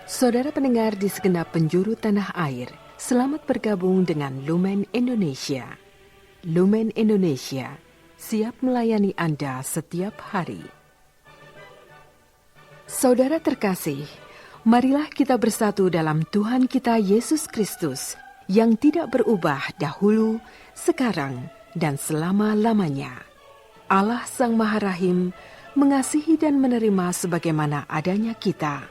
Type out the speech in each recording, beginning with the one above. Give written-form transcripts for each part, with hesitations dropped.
Saudara pendengar di segenap penjuru tanah air, selamat bergabung dengan Lumen Indonesia. Lumen Indonesia, siap melayani Anda setiap hari. Saudara terkasih, marilah kita bersatu dalam Tuhan kita Yesus Kristus yang tidak berubah dahulu, sekarang, dan selama-lamanya. Allah Sang Maha Rahim mengasihi dan menerima sebagaimana adanya kita.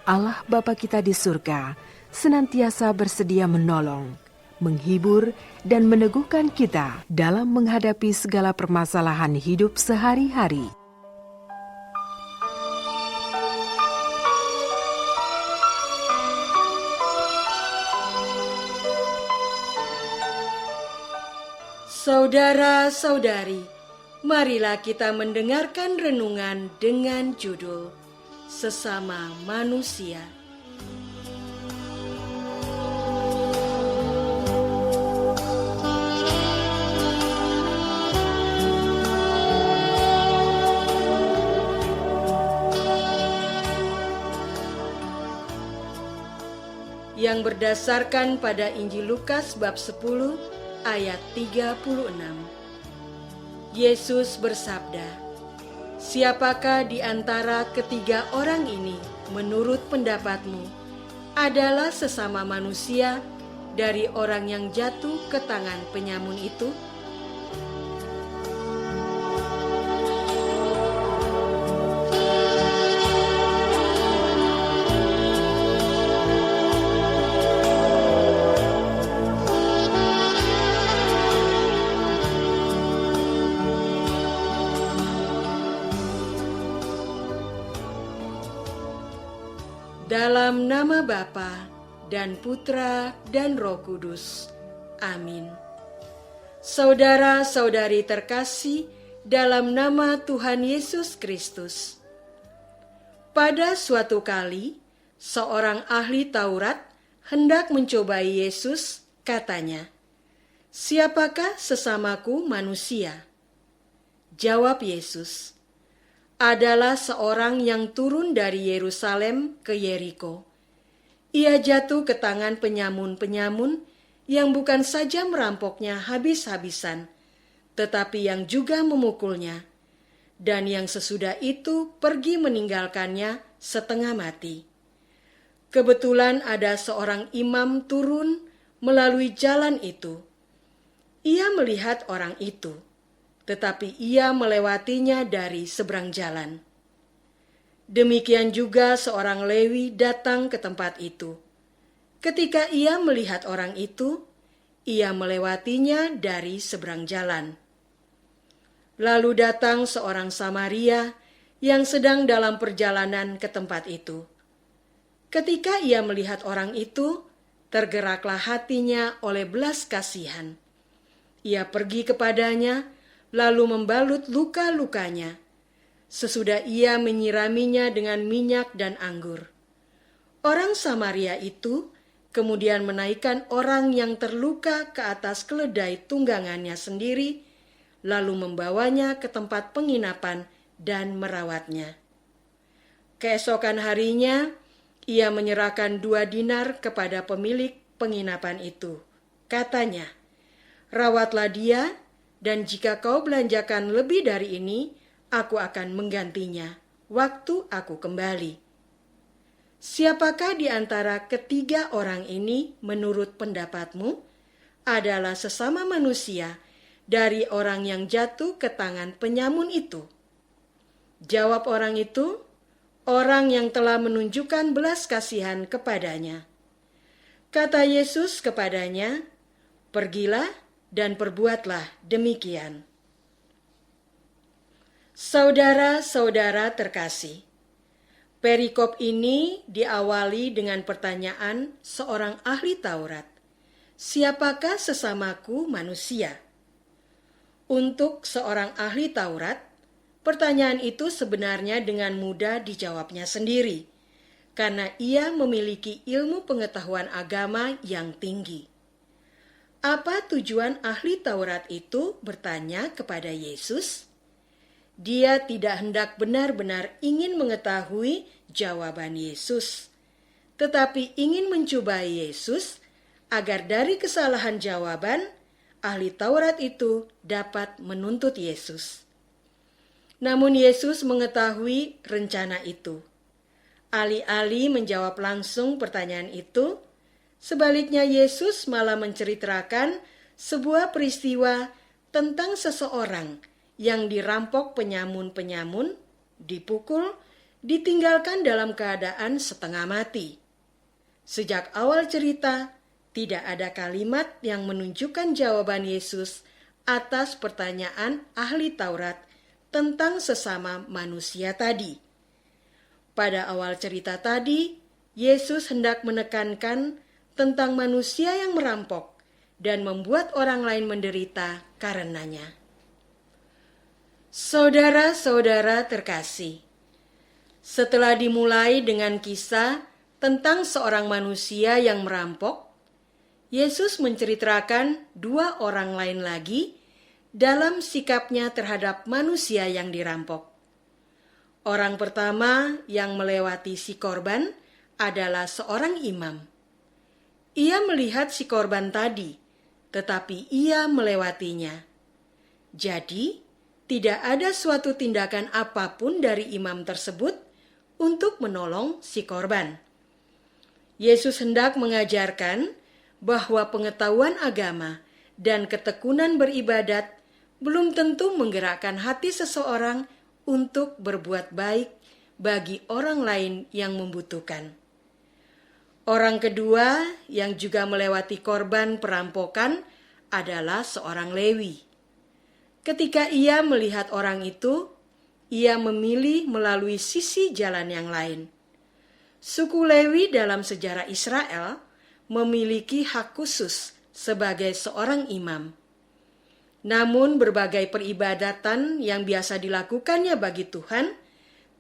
Allah Bapa kita di surga senantiasa bersedia menolong, menghibur, dan meneguhkan kita dalam menghadapi segala permasalahan hidup sehari-hari. Saudara-saudari, marilah kita mendengarkan renungan dengan judul Sesama Manusia. Yang berdasarkan pada Injil Lukas bab 10 ayat 36. Yesus bersabda, "Siapakah di antara ketiga orang ini menurut pendapatmu adalah sesama manusia dari orang yang jatuh ke tangan penyamun itu?" Dalam nama Bapa dan Putra dan Roh Kudus. Amin. Saudara-saudari terkasih dalam nama Tuhan Yesus Kristus. Pada suatu kali, seorang ahli Taurat hendak mencobai Yesus, katanya, "Siapakah sesamaku manusia?" Jawab Yesus, "Adalah seorang yang turun dari Yerusalem ke Yeriko. Ia jatuh ke tangan penyamun-penyamun yang bukan saja merampoknya habis-habisan, tetapi yang juga memukulnya, dan yang sesudah itu pergi meninggalkannya setengah mati. Kebetulan ada seorang imam turun melalui jalan itu. Ia melihat orang itu, tetapi ia melewatinya dari seberang jalan. Demikian juga seorang Lewi datang ke tempat itu. Ketika ia melihat orang itu, ia melewatinya dari seberang jalan. Lalu datang seorang Samaria yang sedang dalam perjalanan ke tempat itu. Ketika ia melihat orang itu, tergeraklah hatinya oleh belas kasihan. Ia pergi kepadanya, lalu membalut luka-lukanya. Sesudah ia menyiraminya dengan minyak dan anggur. Orang Samaria itu kemudian menaikkan orang yang terluka ke atas keledai tunggangannya sendiri, lalu membawanya ke tempat penginapan dan merawatnya. Keesokan harinya, ia menyerahkan 2 dinar kepada pemilik penginapan itu. Katanya, "Rawatlah dia, dan jika kau belanjakan lebih dari ini, aku akan menggantinya waktu aku kembali." Siapakah di antara ketiga orang ini menurut pendapatmu adalah sesama manusia dari orang yang jatuh ke tangan penyamun itu? Jawab orang itu, "Orang yang telah menunjukkan belas kasihan kepadanya." Kata Yesus kepadanya, "Pergilah dan perbuatlah demikian." Saudara-saudara terkasih, perikop ini diawali dengan pertanyaan seorang ahli Taurat, "Siapakah sesamaku manusia?" Untuk seorang ahli Taurat, pertanyaan itu sebenarnya dengan mudah dijawabnya sendiri, karena ia memiliki ilmu pengetahuan agama yang tinggi. Apa tujuan ahli Taurat itu bertanya kepada Yesus? Dia tidak hendak benar-benar ingin mengetahui jawaban Yesus, tetapi ingin mencobai Yesus agar dari kesalahan jawaban, ahli Taurat itu dapat menuntut Yesus. Namun Yesus mengetahui rencana itu. Alih-alih menjawab langsung pertanyaan itu, sebaliknya Yesus malah menceritakan sebuah peristiwa tentang seseorang yang dirampok penyamun-penyamun, dipukul, ditinggalkan dalam keadaan setengah mati. Sejak awal cerita, tidak ada kalimat yang menunjukkan jawaban Yesus atas pertanyaan ahli Taurat tentang sesama manusia tadi. Pada awal cerita tadi, Yesus hendak menekankan tentang manusia yang merampok dan membuat orang lain menderita karenanya. Saudara-saudara terkasih, setelah dimulai dengan kisah tentang seorang manusia yang merampok, Yesus menceritakan dua orang lain lagi dalam sikapnya terhadap manusia yang dirampok. Orang pertama yang melewati si korban adalah seorang imam. Ia melihat si korban tadi, tetapi ia melewatinya. Jadi, tidak ada suatu tindakan apapun dari imam tersebut untuk menolong si korban. Yesus hendak mengajarkan bahwa pengetahuan agama dan ketekunan beribadat belum tentu menggerakkan hati seseorang untuk berbuat baik bagi orang lain yang membutuhkan. Orang kedua yang juga melewati korban perampokan adalah seorang Lewi. Ketika ia melihat orang itu, ia memilih melalui sisi jalan yang lain. Suku Lewi dalam sejarah Israel memiliki hak khusus sebagai seorang imam. Namun berbagai peribadatan yang biasa dilakukannya bagi Tuhan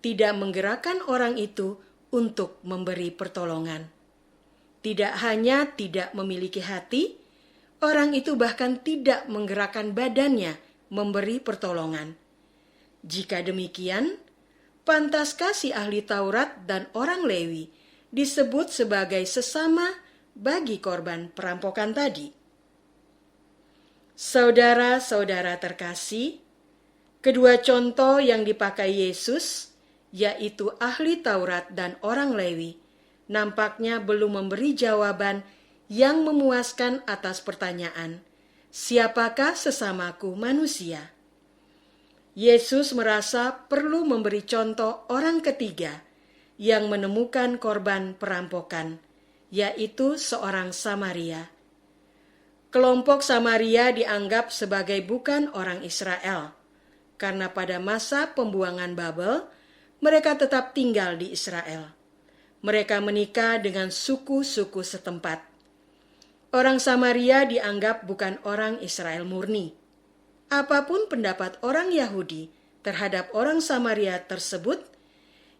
tidak menggerakkan orang itu untuk memberi pertolongan. Tidak hanya tidak memiliki hati, orang itu bahkan tidak menggerakkan badannya memberi pertolongan. Jika demikian, pantaskah si ahli Taurat dan orang Lewi disebut sebagai sesama bagi korban perampokan tadi? Saudara-saudara terkasih, kedua contoh yang dipakai Yesus, yaitu ahli Taurat dan orang Lewi, nampaknya belum memberi jawaban yang memuaskan atas pertanyaan, siapakah sesamaku manusia? Yesus merasa perlu memberi contoh orang ketiga yang menemukan korban perampokan, yaitu seorang Samaria. Kelompok Samaria dianggap sebagai bukan orang Israel, karena pada masa pembuangan Babel, mereka tetap tinggal di Israel. Mereka menikah dengan suku-suku setempat. Orang Samaria dianggap bukan orang Israel murni. Apapun pendapat orang Yahudi terhadap orang Samaria tersebut,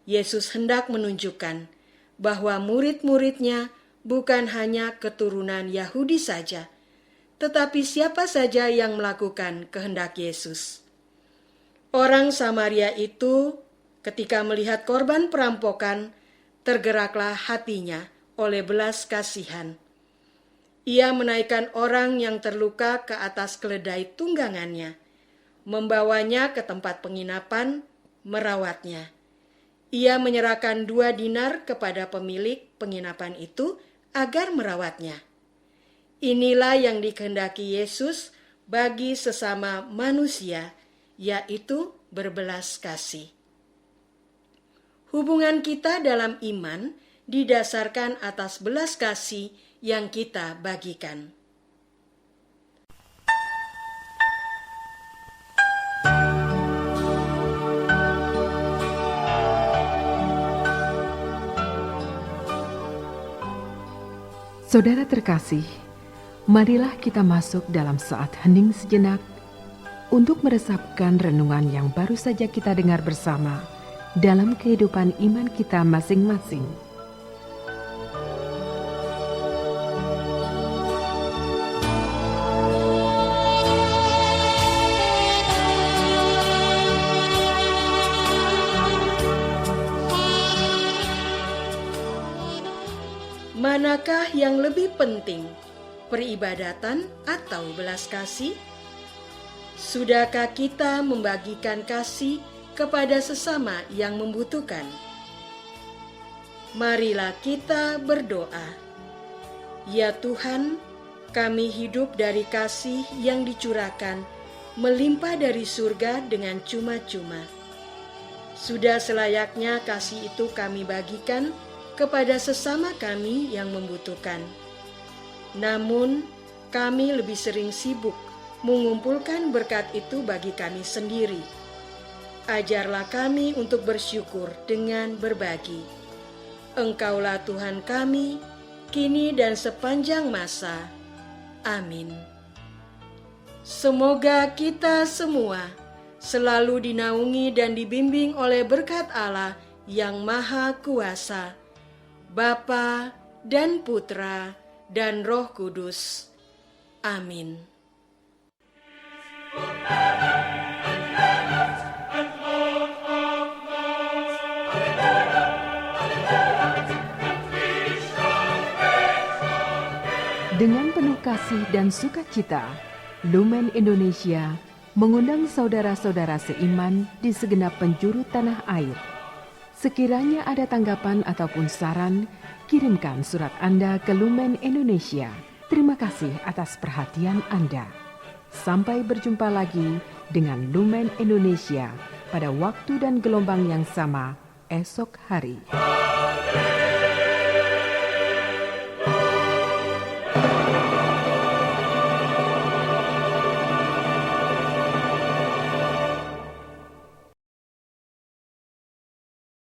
Yesus hendak menunjukkan bahwa murid-muridnya bukan hanya keturunan Yahudi saja, tetapi siapa saja yang melakukan kehendak Yesus. Orang Samaria itu ketika melihat korban perampokan, tergeraklah hatinya oleh belas kasihan. Ia menaikkan orang yang terluka ke atas keledai tunggangannya, membawanya ke tempat penginapan, merawatnya. Ia menyerahkan 2 dinar kepada pemilik penginapan itu agar merawatnya. Inilah yang dikehendaki Yesus bagi sesama manusia, yaitu berbelas kasih. Hubungan kita dalam iman didasarkan atas belas kasih yang kita bagikan. Saudara terkasih, marilah kita masuk dalam saat hening sejenak untuk meresapkan renungan yang baru saja kita dengar bersama dalam kehidupan iman kita masing-masing. manakah yang lebih penting, peribadatan atau belas kasih? Sudahkah kita membagikan kasih kepada sesama yang membutuhkan? Marilah kita berdoa. Ya Tuhan, kami hidup dari kasih yang dicurahkan melimpah dari surga dengan cuma-cuma. Sudah selayaknya kasih itu kami bagikan kepada sesama kami yang membutuhkan. Namun, kami lebih sering sibuk mengumpulkan berkat itu bagi kami sendiri. Ajarlah kami untuk bersyukur dengan berbagi. Engkaulah Tuhan kami, kini dan sepanjang masa. Amin. Semoga kita semua selalu dinaungi dan dibimbing oleh berkat Allah yang Maha Kuasa, Bapa dan Putra dan Roh Kudus. Amin. Dengan penuh kasih dan sukacita, Lumen Indonesia mengundang saudara-saudara seiman di segenap penjuru tanah air. Sekiranya ada tanggapan ataupun saran, kirimkan surat Anda ke Lumen Indonesia. Terima kasih atas perhatian Anda. Sampai berjumpa lagi dengan Lumen Indonesia pada waktu dan gelombang yang sama esok hari.